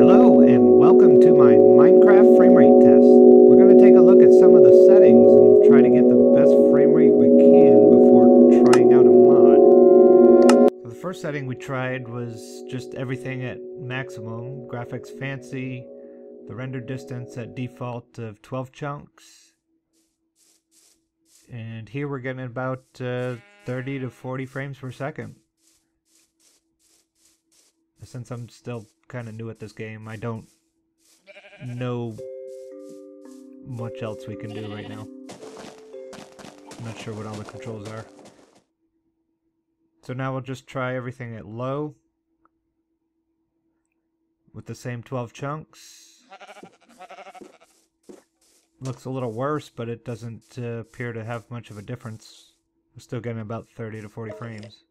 Hello and welcome to my Minecraft frame rate test. We're going to take a look at some of the settings and try to get the best frame rate we can before trying out a mod. So the first setting we tried was just everything at maximum, graphics fancy, the render distance at default of 12 chunks. And here we're getting about 30 to 40 frames per second. Since I'm still kind of new at this game, I don't know much else we can do right now. I'm not sure what all the controls are. So now we'll just try everything at low with the same 12 chunks. Looks a little worse, but it doesn't appear to have much of a difference. We're still getting about 30 to 40 frames.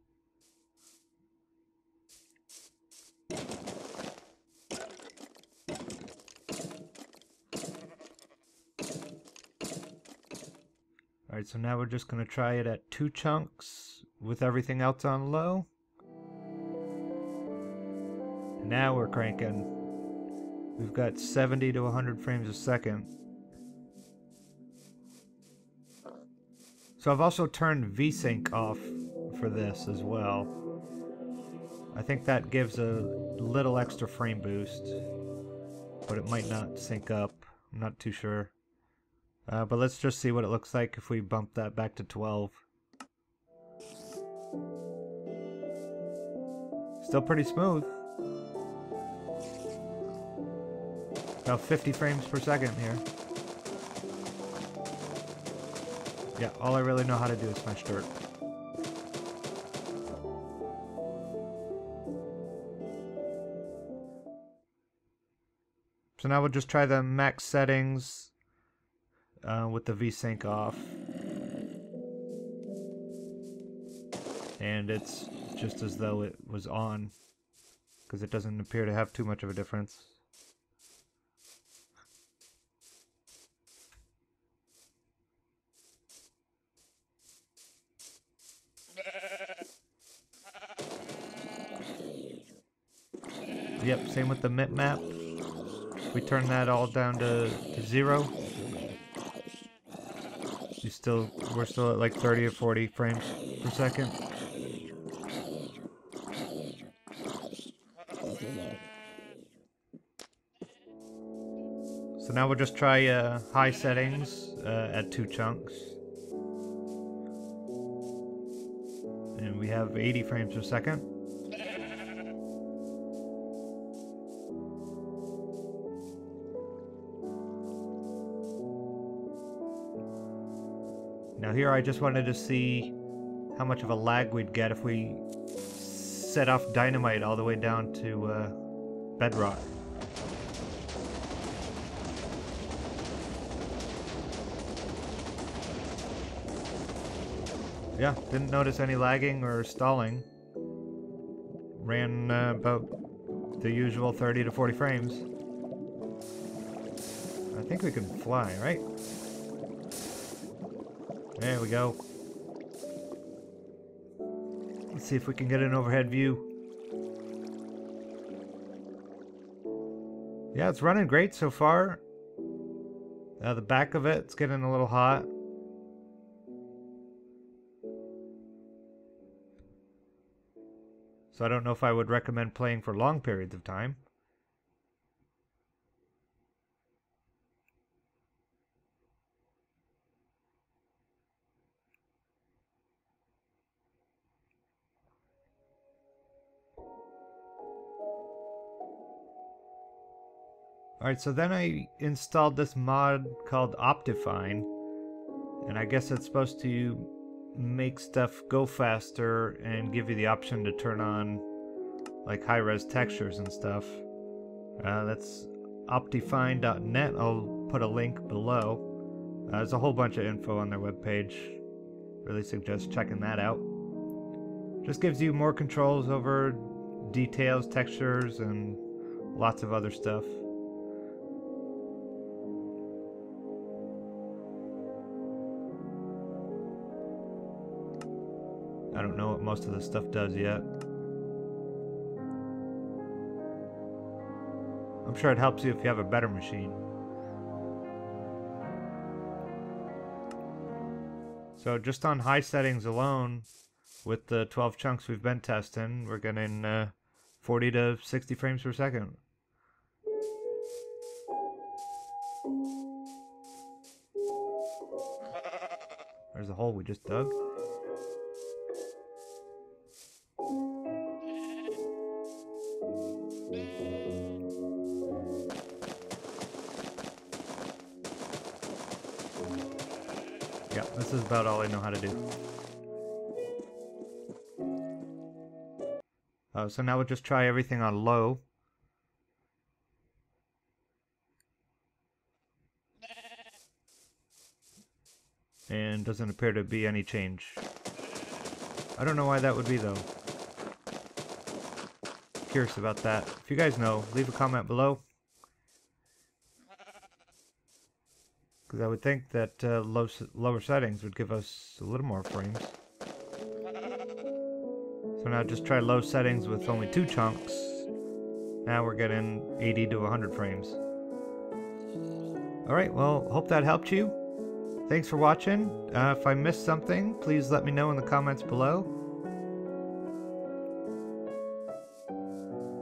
Alright, so now we're just going to try it at 2 chunks with everything else on low. And now we're cranking. We've got 70 to 100 frames a second. So I've also turned VSync off for this as well. I think that gives a little extra frame boost, but it might not sync up. I'm not too sure. But let's just see what it looks like if we bump that back to 12. Still pretty smooth. About 50 frames per second here. Yeah, all I really know how to do is smash dirt. So now we'll just try the max settings with the VSync off. And it's just as though it was on, because it doesn't appear to have too much of a difference. Yep, same with the Mipmap. If we turn that all down to 0, we're still at like 30 or 40 frames per second. So now we'll just try high settings at 2 chunks. And we have 80 frames per second. Now here I just wanted to see how much of a lag we'd get if we set off dynamite all the way down to bedrock. Yeah, didn't notice any lagging or stalling. Ran about the usual 30 to 40 frames. I think we can fly, right? There we go. Let's see if we can get an overhead view. Yeah, it's running great so far. The back of it's getting a little hot. So I don't know if I would recommend playing for long periods of time. Alright, so then I installed this mod called Optifine, and I guess it's supposed to make stuff go faster and give you the option to turn on like high-res textures and stuff. That's optifine.net. I'll put a link below. There's a whole bunch of info on their webpage. Really suggest checking that out. Just gives you more controls over details, textures, and lots of other stuff. I don't know what most of this stuff does yet. I'm sure it helps you if you have a better machine. So just on high settings alone, with the 12 chunks we've been testing, we're getting 40 to 60 frames per second. There's a hole we just dug. Yeah, this is about all I know how to do. So now we'll just try everything on low. And doesn't appear to be any change. I don't know why that would be though. Curious about that. If you guys know, leave a comment below. Because I would think that lower settings would give us a little more frames. So now just try low settings with only 2 chunks. Now we're getting 80 to 100 frames. Alright, well, hope that helped you. Thanks for watching. If I missed something, please let me know in the comments below.